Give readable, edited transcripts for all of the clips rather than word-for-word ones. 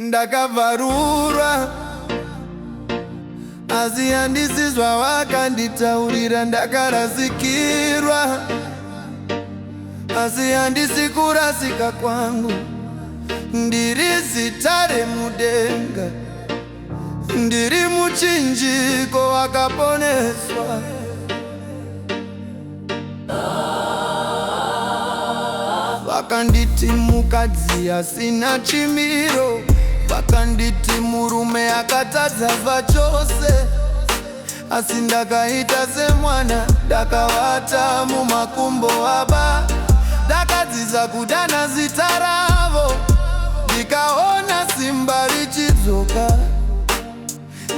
Ndakavarurwa asi handisizwa vakanditaurira. Ndakarasikirwa asi handisi kurasika kwangu. Ndiri zita remudenga, ndiri muchinjiko wakaponeswa. Vakanditi mukadzi asina chimiro, vakanditi murume akatadza pachose. Asi ndakaita semwana, ndakavata mumakumbo aba. Ndakadzidza kudana zita ravo, ndikaona simba richidzoka.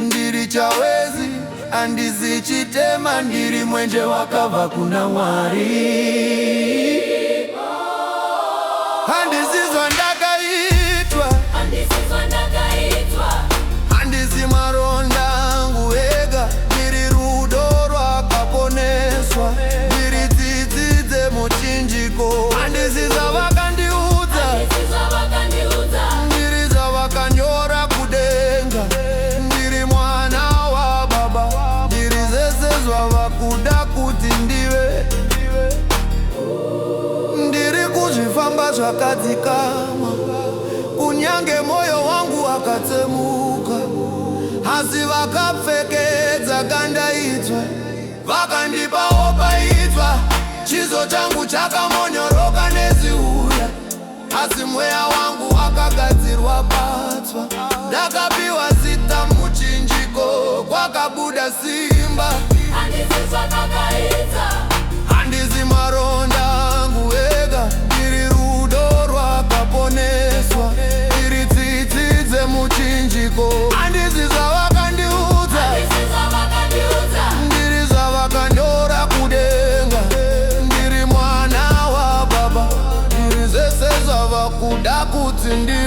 Ndiri chawezi, handisi chitema, ndiri mwenje wakabva kuna Mwari. Handisizwa ndakaitwa, handisi maronda angu ega. Ndiri rudo rwakaponeswa, ndiri tsitsi dzemuchinjiko. Handisi zvavakandiudza, ndiri zvavakanyora kudenga. Ndiri mwana waBaba, ndiri zvese zvavakuda kuti ndive. Ndiri kuzvifamba zvakadzikama, kunyange moyo wangu wakatsemuka. Asi vakapfekedza gandaidzwa, vakandipawo paidzwa. Chiso changu chakamonyoroka neziuya, asi mweya wangu wakagadzirwa patsva. Ndakapiwa zita muchinjiko, kwakabuda simba. Handisi maronda angu ega, ndiri rudo rwakaponeswa. Ndiri tsitsi dzemuchinjiko. Handisi zvavakandiudza, ndiri zvavakanyora kudenga. Ndiri mwana waBaba, ndiri zvese zvavakuda kuti ndive.